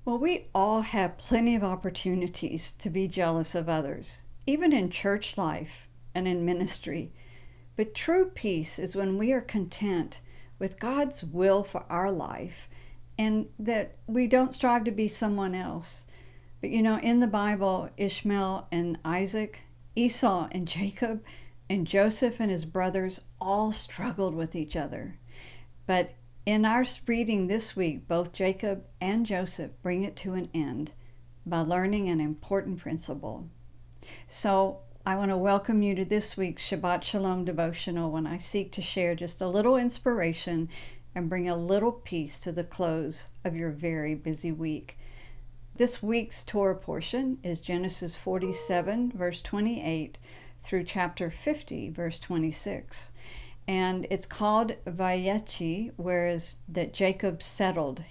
Well, we all have plenty of opportunities to be jealous of others, even in church life and in ministry. But true peace is when we are content with God's will for our life and that we don't strive to be someone else. But in the Bible, Ishmael and Isaac, Esau and Jacob, and Joseph and his brothers all struggled with each other. But in our reading this week, both Jacob and Joseph bring it to an end by learning an important principle. So I want to welcome you to this week's Shabbat Shalom devotional when I seek to share just a little inspiration and bring a little peace to the close of your very busy week. This week's Torah portion is Genesis 47, verse 28 through chapter 50, verse 26. And it's called Vayechi, whereas that Jacob settled.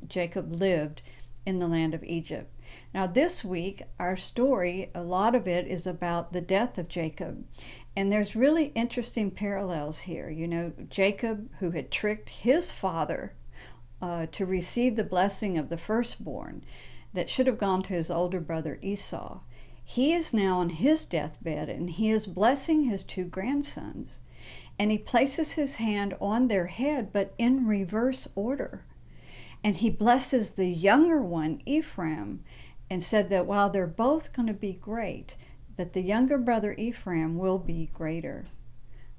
Jacob lived in the land of Egypt. Now this week, our story, a lot of it is about the death of Jacob. And there's really interesting parallels here. Jacob, who had tricked his father to receive the blessing of the firstborn that should have gone to his older brother Esau. He is now on his deathbed and he is blessing his two grandsons. And he places his hand on their head, but in reverse order. And he blesses the younger one, Ephraim, and said that while they're both going to be great, that the younger brother Ephraim will be greater.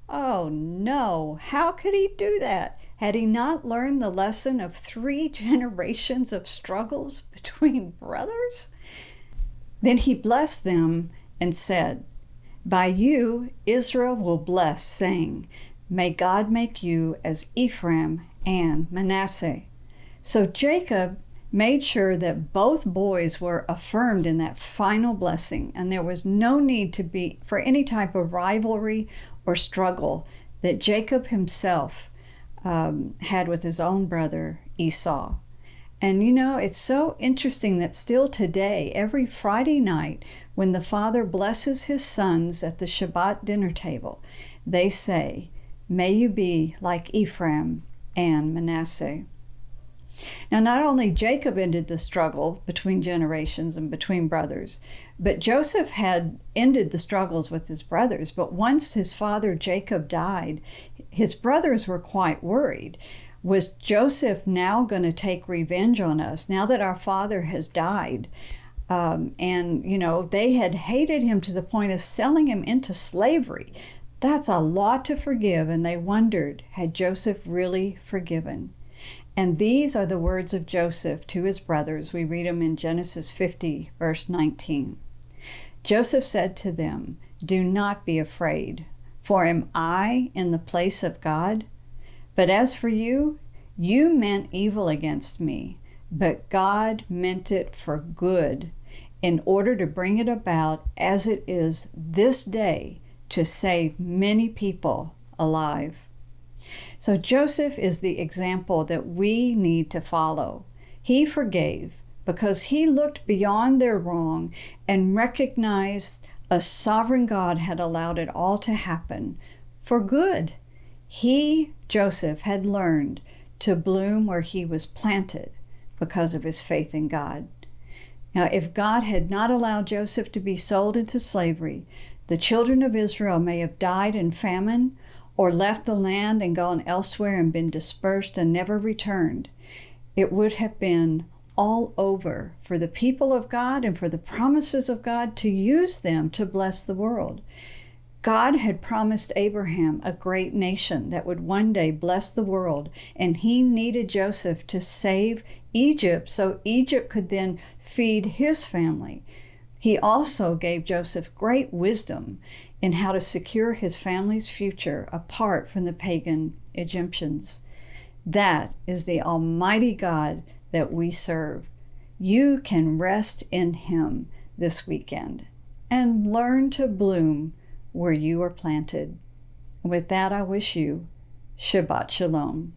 Oh no, how could he do that? Had he not learned the lesson of 3 generations of struggles between brothers? Then he blessed them and said, "By you Israel will bless, saying, may God make you as Ephraim and Manasseh." So Jacob made sure that both boys were affirmed in that final blessing, and there was no need to be for any type of rivalry or struggle that Jacob himself had with his own brother Esau. And it's so interesting that still today, every Friday night, when the father blesses his sons at the Shabbat dinner table, they say, "May you be like Ephraim and Manasseh." Now, not only Jacob ended the struggle between generations and between brothers, but Joseph had ended the struggles with his brothers. But once his father Jacob died, his brothers were quite worried. Was Joseph now going to take revenge on us now that our father has died? They had hated him to the point of selling him into slavery. That's a lot to forgive, and they wondered, had Joseph really forgiven? And these are the words of Joseph to his brothers. We read them in Genesis 50, verse 19. Joseph said to them, "Do not be afraid, for am I in the place of God? But as for you, you meant evil against me, but God meant it for good, in order to bring it about as it is this day, to save many people alive." So Joseph is the example that we need to follow. He forgave because he looked beyond their wrong and recognized a sovereign God had allowed it all to happen for good. Joseph, had learned to bloom where he was planted because of his faith in God. Now, if God had not allowed Joseph to be sold into slavery, the children of Israel may have died in famine or left the land and gone elsewhere and been dispersed and never returned. It would have been all over for the people of God and for the promises of God to use them to bless the world. God had promised Abraham a great nation that would one day bless the world, and he needed Joseph to save Egypt so Egypt could then feed his family. He also gave Joseph great wisdom in how to secure his family's future apart from the pagan Egyptians. That is the Almighty God that we serve. You can rest in him this weekend and learn to bloom where you are planted. With that, I wish you Shabbat Shalom.